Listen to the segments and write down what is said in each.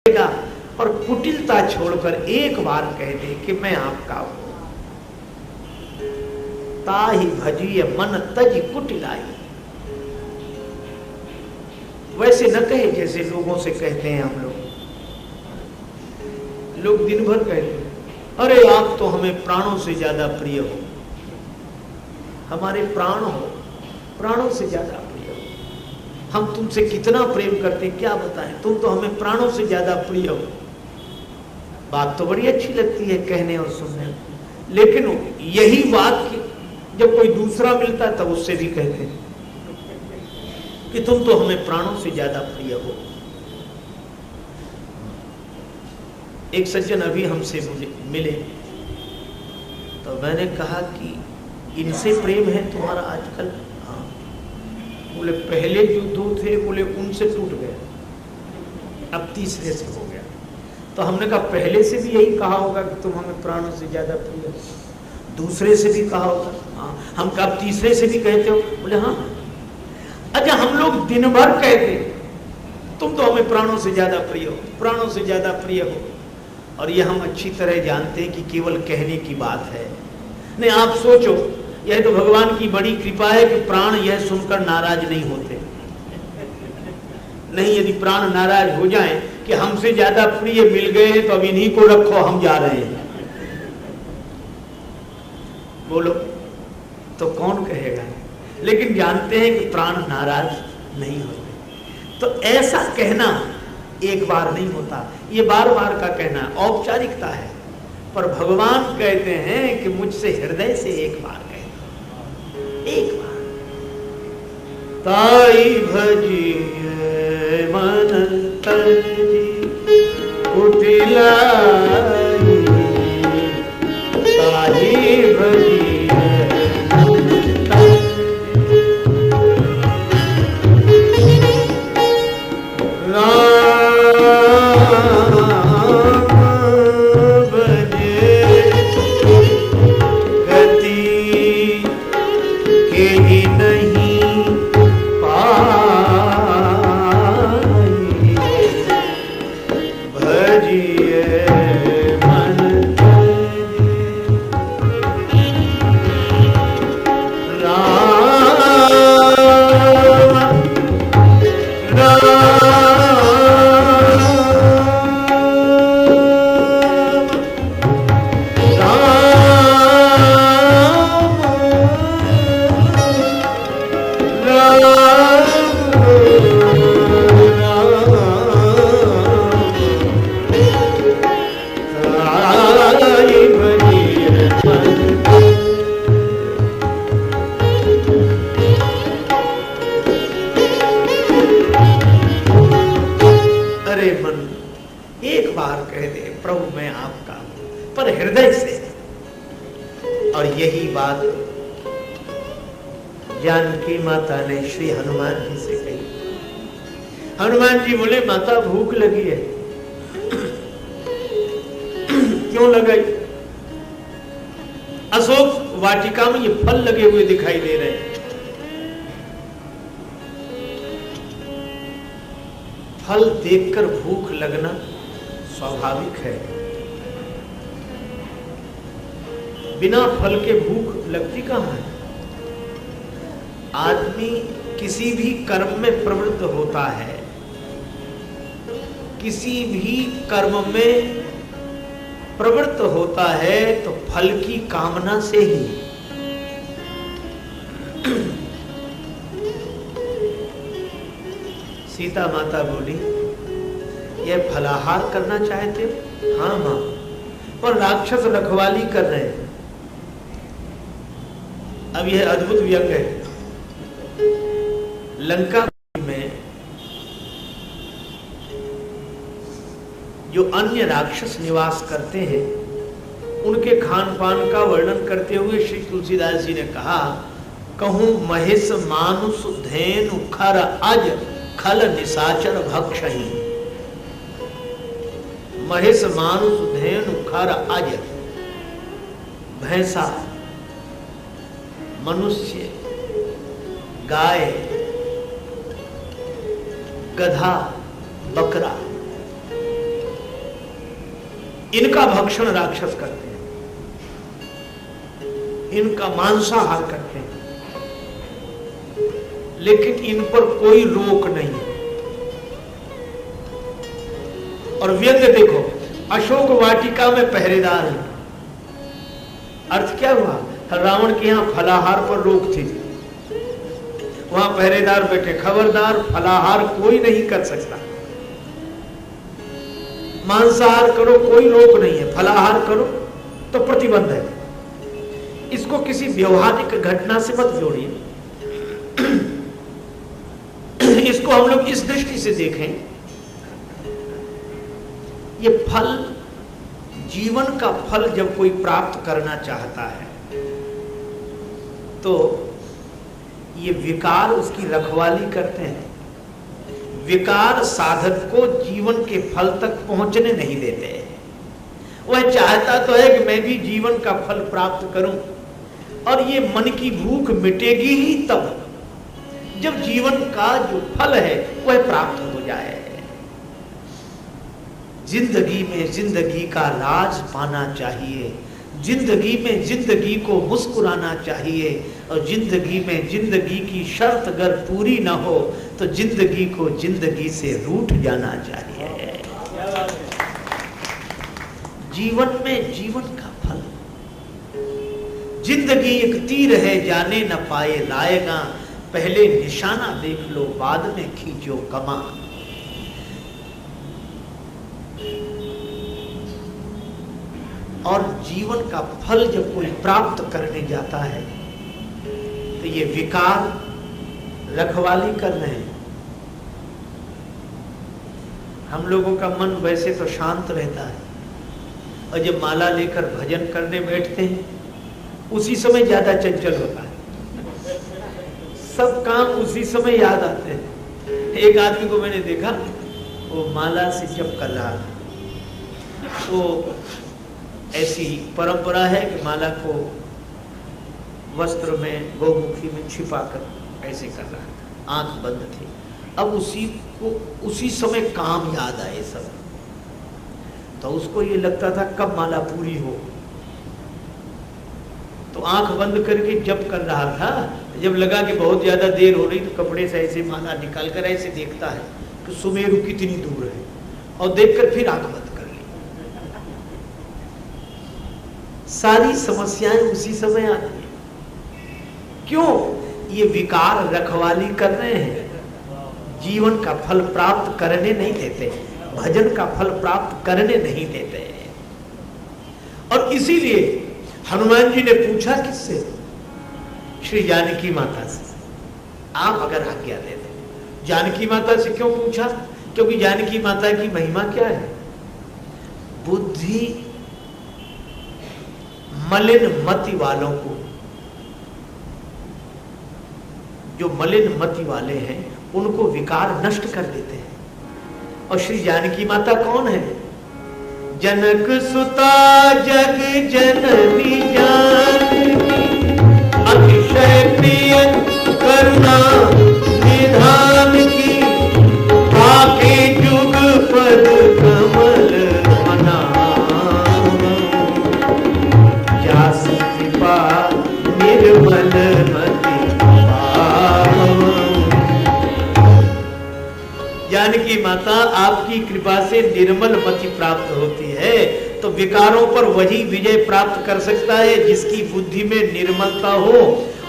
और कुटिलता छोड़कर एक बार कह दे कि मैं आपका हूं, ताहि भजिय मन तज कुटिलाई। वैसे न कहे जैसे लोगों से कहते हैं हम लोग दिन भर कहते हैं अरे आप तो हमें प्राणों से ज्यादा प्रिय हो, हमारे प्राण हो, प्राणों से ज्यादा प्रिय हो, हम तुमसे कितना प्रेम करते हैं क्या बताएं, तुम तो हमें प्राणों से ज्यादा प्रिय हो। बात तो बड़ी अच्छी लगती है कहने और सुनने, लेकिन यही बात जब कोई दूसरा मिलता है तब उससे भी कहते हैं कि तुम तो हमें प्राणों से ज्यादा प्रिय हो। एक सज्जन अभी हमसे मिले तो मैंने कहा कि इनसे प्रेम है तुम्हारा आजकल? हाँ। बोले पहले जो दो थे बोले उनसे टूट गए, अब तीसरे से हो गया। तो हमने कहा पहले से भी यही कहा होगा कि तुम हमें प्राणों से ज्यादा प्रिय हो, दूसरे से भी कहा होगा। हाँ। हम कहा तीसरे से भी कहते हो? बोले हाँ। अच्छा हम लोग दिन भर कहते तुम तो हमें प्राणों से ज्यादा प्रिय हो, प्राणों से ज्यादा प्रिय हो, और ये हम अच्छी तरह जानते हैं कि केवल कहने की बात है। नहीं आप सोचो, यह तो भगवान की बड़ी कृपा है कि प्राण यह सुनकर नाराज नहीं होते। नहीं यदि प्राण नाराज हो जाएं कि हमसे ज्यादा प्रिय मिल गए हैं तो अब इन्हीं को रखो, हम जा रहे हैं, बोलो तो कौन कहेगा? लेकिन जानते हैं कि प्राण नाराज नहीं होते। तो ऐसा कहना एक बार नहीं होता, ये बार बार का कहना औपचारिकता है, पर भगवान कहते हैं कि मुझसे हृदय से एक बार कहना, एक बार। ताई भजिए मन तजी कुटिलाई, ताई भजिए जानकी माता ने श्री हनुमान जी से कही। हनुमान जी बोले माता भूख लगी है। क्यों लगाई? अशोक वाटिका में ये फल लगे हुए दिखाई दे रहे हैं, फल देखकर भूख लगना स्वाभाविक है, बिना फल के भूख लगती कहां है? आदमी किसी भी कर्म में प्रवृत्त होता है, किसी भी कर्म में प्रवृत्त होता है तो फल की कामना से ही। सीता माता बोली यह फलाहार करना चाहते हो? हाँ मां, पर राक्षस रखवाली कर रहे हैं। अब यह अद्भुत व्यंग है। लंका में जो अन्य राक्षस निवास करते हैं उनके खान पान का वर्णन करते हुए श्री तुलसीदास जी ने कहा, कहूं महेश मानुष धेनु खर अज खल निशाचर भक्षही। महेश मानुष धेनु खर अज, भैंसा, मनुष्य, गाय, गधा, बकरा, इनका भक्षण राक्षस करते हैं, इनका मांसाहार करते हैं, लेकिन इन पर कोई रोक नहीं है। और व्यंग देखो, अशोक वाटिका में पहरेदार है, अर्थ क्या हुआ? रावण के यहां फलाहार पर रोक थी, वहां पहरेदार बैठे, खबरदार फलाहार कोई नहीं कर सकता, मांसाहार करो कोई रोक नहीं है, फलाहार करो तो प्रतिबंध है। इसको किसी व्यवहारिक घटना से मत जोड़िए, इसको हम लोग इस दृष्टि से देखें, ये फल, जीवन का फल जब कोई प्राप्त करना चाहता है तो ये विकार उसकी रखवाली करते हैं। विकार साधक को जीवन के फल तक पहुंचने नहीं देते। वह चाहता तो है कि मैं भी जीवन का फल प्राप्त करूं, और ये मन की भूख मिटेगी ही तब जब जीवन का जो फल है वह प्राप्त हो जाए। जिंदगी में जिंदगी का राज पाना चाहिए, जिंदगी में जिंदगी को मुस्कुराना चाहिए, और जिंदगी में जिंदगी की शर्त अगर पूरी ना हो तो जिंदगी को जिंदगी से रूठ जाना चाहिए। जीवन में जीवन का फल, जिंदगी एक तीर है जाने न पाए लाएगा, पहले निशाना देख लो बाद में खींचो कमान। और जीवन का फल जब कोई प्राप्त करने जाता है तो ये विकार रखवाली कर रहे हैं। हम लोगों का मन वैसे तो शांत रहता है, और जब माला लेकर भजन करने बैठते हैं उसी समय ज्यादा चंचल होता है, सब काम उसी समय याद आते हैं। एक आदमी को मैंने देखा, वो माला से जप कर रहा था, तो ऐसी परंपरा है कि माला को वस्त्र में, गोमुखी में छिपा कर ऐसे कर रहा था, आंख बंद थी। अब उसी समय काम याद आए सब, तो उसको ये लगता था कब माला पूरी हो, तो आंख बंद करके जप कर रहा था। जब लगा कि बहुत ज्यादा देर हो रही तो कपड़े से ऐसे माला निकाल कर ऐसे देखता है कि सुमेरु कितनी दूर है, और देखकर फिर आंख बंद कर ली। सारी समस्याएं उसी समय आती है। क्यों? ये विकार रखवाली कर रहे हैं, जीवन का फल प्राप्त करने नहीं देते, भजन का फल प्राप्त करने नहीं देते। और इसीलिए हनुमान जी ने पूछा किससे? श्री जानकी माता से। आप अगर आज्ञा दे दें, जानकी माता से क्यों पूछा? क्योंकि जानकी माता की महिमा क्या है? बुद्धि मलिन मति वालों को, जो मलिन मति वाले हैं उनको विकार नष्ट कर देते हैं। और श्री जानकी माता कौन है? जनक सुता जग जननी जानकी, अतिशय प्रिय करुणा निधान की, आके जुग पद कमल मना, जास कृपा निर्मल मति पावम। जानकी माता आपकी कृपा से निर्मल मति प्राप्त होती है, तो विकारों पर वही विजय प्राप्त कर सकता है जिसकी बुद्धि में निर्मलता हो,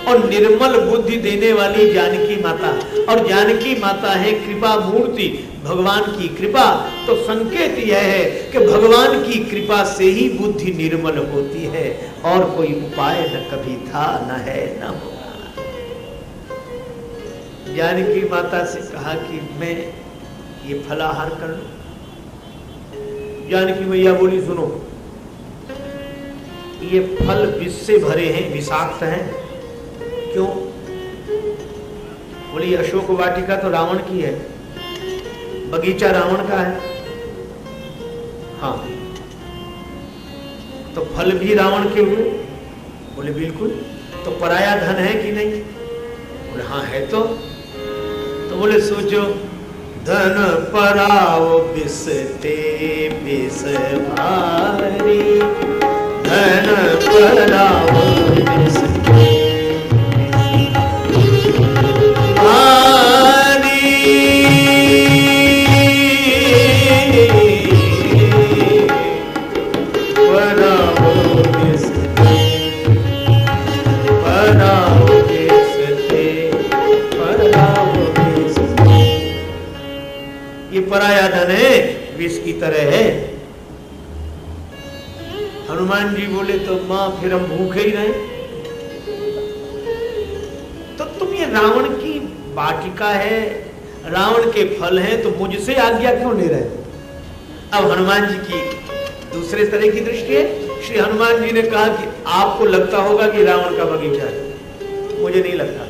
और निर्मल बुद्धि देने वाली जानकी माता। और जानकी माता है कृपा मूर्ति, भगवान की कृपा। तो संकेत यह है कि भगवान की कृपा से ही बुद्धि निर्मल होती है, और कोई उपाय न कभी था, न है, न होगा। जानकी माता से कहा कि मैं ये फलाहार कर लूं। जानकी मैया बोली सुनो, ये फल विष से भरे हैं, विषाक्त हैं। क्यों? बोली अशोक वाटिका तो रावण की है, बगीचा रावण का है। हाँ, तो फल भी रावण के हुए। बोले बिल्कुल। तो पराया धन है कि नहीं? बोले हाँ है। तो बोले सोचो, धन पराओ बिसते विष भारी, धन पराओ विष भारी, पराओ विष ये पराया धन है, विष की तरह है। हनुमान जी बोले तो मां फिर हम भूखे ही रहे। तो तुम ये रावण की वाटिका है, रावण के फल हैं, तो मुझसे आज्ञा क्यों ले रहे? अब हनुमान जी की दूसरे तरह की दृष्टि है। श्री हनुमान जी ने कहा कि आपको लगता होगा कि रावण का बगीचा है, मुझे नहीं लगता।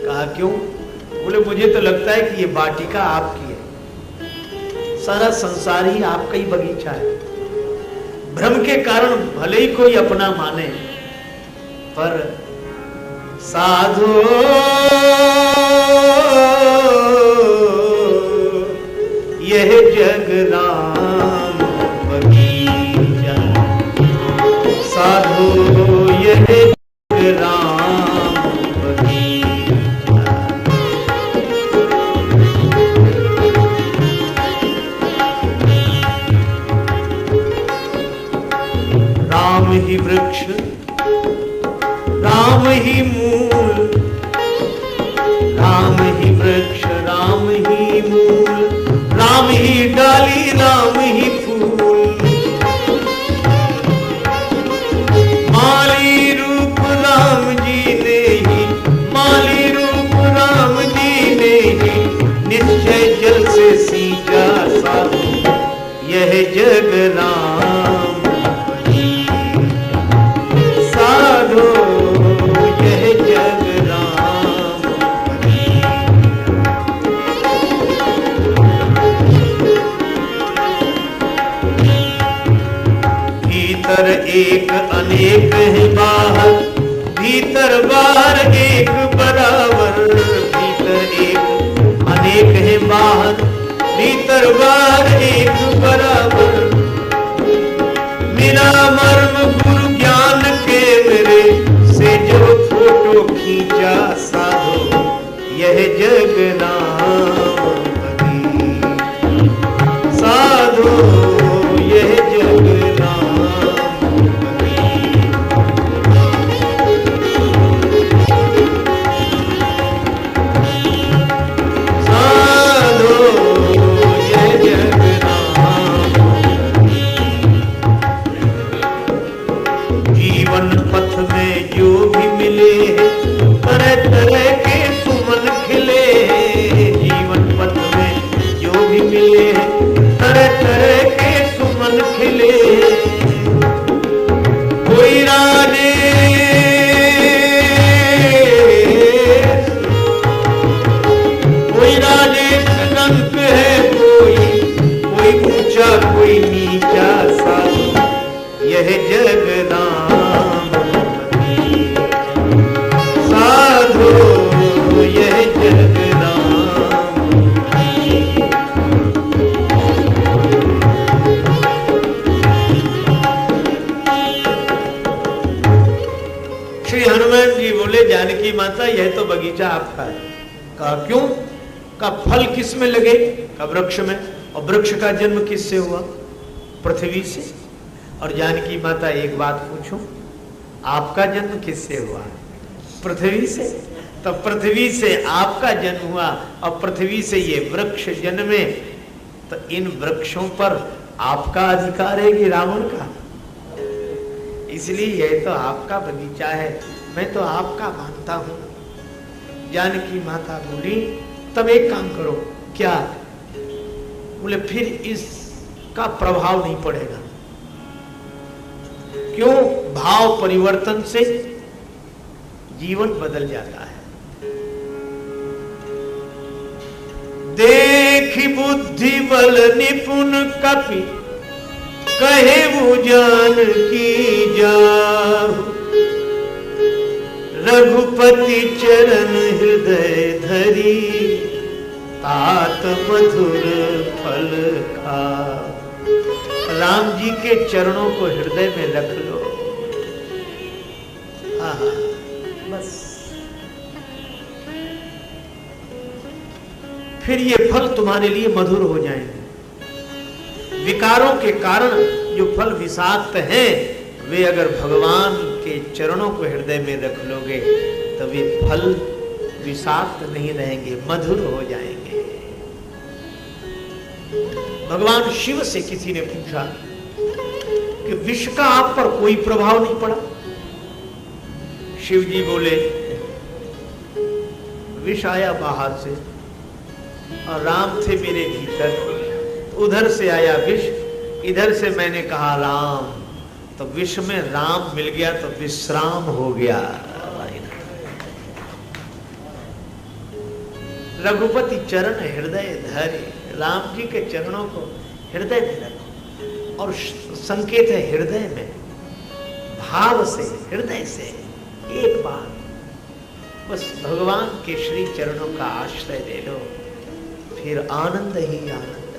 कहा क्यों? बोले मुझे तो लगता है कि ये वाटिका आपकी है, सारा संसार ही आपका ही बगीचा है। भ्रम के कारण भले ही कोई अपना माने, पर साधो यह जग राम बगीचा, साधो यह जग राम बगीचा। राम ही वृक्ष, राम ही मूल, राम ही वृक्ष, राम ही मूल, राम ही डाली, राम ही फूल। माली रूप राम जी ने ही, माली रूप राम जी ने ही, निश्चय जल से सींचा साधु यह जग राम साधो यह जग राम। भीतर एक अनेक है बाहर, भीतर बाहर एक बराबर। भीतर एक अनेक है बाहर, भीतर बाहर एक बराबर। मेरा मर्म गुरु ज्ञान के मेरे से जो फोटो खींचा साधो यह जग राम बगीचा, साधो यह जग राम बगीचा। साधो यह जग राम बगीचा। जीवन पथ में जो भी मिले तरह तरह के सुमन खिले। जीवन पथ में जो भी मिले तरह तरह के सुमन खिले। कोई राजेश, कोई राजेश रंग है, कोई ऊंचा कोई नीचा साधु यह जग राम बगीचा, साधो यह जग राम बगीचा। श्री हनुमान जी बोले जानकी माता यह तो बगीचा आपका है। कहा क्यों? का फल किस में लगे? का वृक्ष में। और वृक्ष का जन्म किससे हुआ? पृथ्वी से। और जानकी माता एक बात पूछूं, आपका जन्म किससे हुआ? पृथ्वी से। तब पृथ्वी से आपका जन्म हुआ और पृथ्वी से ये वृक्ष जन्मे, तो इन वृक्षों पर आपका अधिकार है कि रावण का? इसलिए यह तो आपका बगीचा है, मैं तो आपका मानता हूं। जानकी माता बोली तब एक काम करो। क्या? बोले फिर इसका प्रभाव नहीं पड़ेगा। क्यों? भाव परिवर्तन से जीवन बदल जाता है। देखी बुद्धि बल निपुण कपि, कहे वो जान की जाहु। रघुपति चरण हृदय धरी, तात मधुर फल खा। राम जी के चरणों को हृदय में रख लो। आहा, बस फिर ये फल तुम्हारे लिए मधुर हो जाएंगे। विकारों के कारण जो फल विषाक्त हैं, वे अगर भगवान के चरणों को हृदय में रख लोगे तो वे फल विषाक्त नहीं रहेंगे, मधुर हो जाएंगे। भगवान शिव से किसी ने पूछा कि विष का आप पर कोई प्रभाव नहीं पड़ा? शिव जी बोले, विष आया बाहर से और राम थे मेरे भीतर, उधर से आया विष, इधर से मैंने कहा राम, तो विष में राम मिल गया तो विश्राम हो गया। रघुपति चरण हृदय धरे, राम जी के चरणों को हृदय में रखो। और संकेत है हृदय में, भाव से, हृदय से एक बार बस भगवान के श्री चरणों का आश्रय ले लो, फिर आनंद ही आनंद।